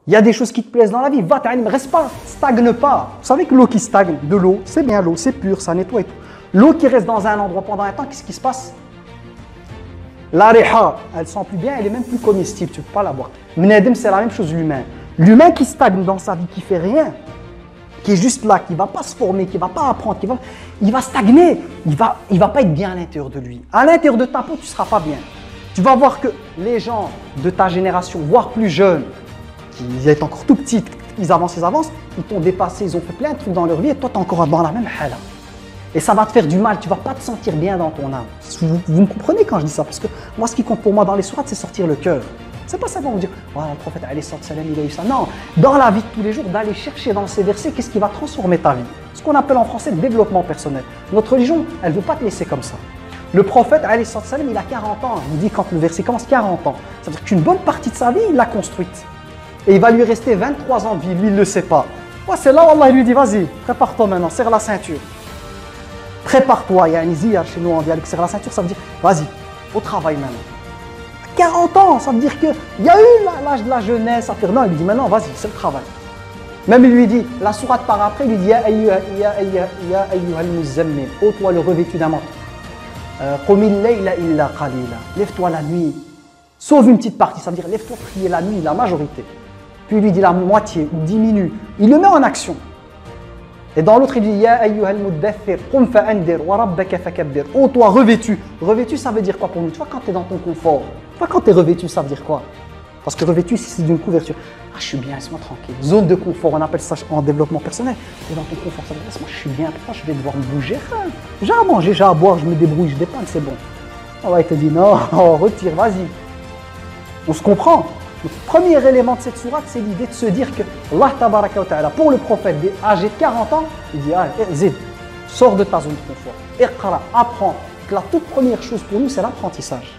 Il y a des choses qui te plaisent dans la vie, va ta'alim, reste pas, stagne pas. Vous savez que l'eau qui stagne, de l'eau, c'est bien l'eau, c'est pur, ça nettoie et tout. L'eau qui reste dans un endroit pendant un temps, qu'est-ce qui se passe? La riha, elle sent plus bien, elle est même plus comestible, tu ne peux pas la boire. Mnadem, c'est la même chose l'humain. L'humain qui stagne dans sa vie, qui fait rien, qui est juste là, qui ne va pas se former, qui ne va pas apprendre, il va stagner, il va pas être bien à l'intérieur de lui. À l'intérieur de ta peau, tu ne seras pas bien. Tu vas voir que les gens de ta génération, voire plus jeunes, qui étaient encore tout petits, ils avancent, ils t'ont dépassé, ils ont fait plein de trucs dans leur vie et toi, tu es encore dans la même hala. Et ça va te faire du mal, tu ne vas pas te sentir bien dans ton âme. Vous me comprenez quand je dis ça? Parce que moi, ce qui compte pour moi dans les sourates, c'est sortir le cœur. C'est pas simplement vous dire, voilà, le prophète alayhi salam, il a eu ça. Non, dans la vie de tous les jours, d'aller chercher dans ces versets, qu'est-ce qui va transformer ta vie? Ce qu'on appelle en français le développement personnel. Notre religion, elle ne veut pas te laisser comme ça. Le prophète alayhi salam, il a 40 ans. Il dit quand le verset commence, 40 ans. Ça veut dire qu'une bonne partie de sa vie, il l'a construite. Et il va lui rester 23 ans de vie, lui, il ne le sait pas. Ouais, c'est là où Allah lui dit, vas-y, prépare-toi maintenant, serre la ceinture. Prépare-toi, il y a un ziyar chez nous, on dit serre la ceinture, ça veut dire, vas-y, au travail maintenant. 40 ans, ça veut dire qu'il y a eu l'âge de la jeunesse, ça fait non, il lui dit maintenant, vas-y, c'est le travail. Même il lui dit, la sourate par après, il lui dit, ya ayyuhal muzammil, ô toi le revêtu d'un manteau. Qumil layla illa qalila, lève-toi la nuit, sauve une petite partie, ça veut dire lève-toi prier la nuit, la majorité. Puis il lui dit la moitié ou diminue, il le met en action. Et dans l'autre, il dit Ya ayyuhal muddaththir, qum fa'andir wa rabbaka fakabbir. Oh, toi revêtu. Revêtu, ça veut dire quoi pour nous? Tu vois, quand tu es dans ton confort, tu vois, quand tu es revêtu, ça veut dire quoi? Parce que revêtu, c'est d'une couverture. Ah, je suis bien, laisse-moi tranquille. Zone de confort, on appelle ça en développement personnel. Tu es dans ton confort, ça veut dire laisse-moi, je suis bien. Pourquoi je vais devoir me bouger? J'ai à manger, j'ai à boire, je me débrouille, je dépanne, c'est bon. On va te dire non, retire, vas-y. On se comprend. Le premier élément de cette sourate, c'est l'idée de se dire que Allah tabaraka wa ta'ala, pour le prophète âgé de 40 ans, il dit Zid, sors de ta zone de confort, iqra, apprends. La toute première chose pour nous, c'est l'apprentissage.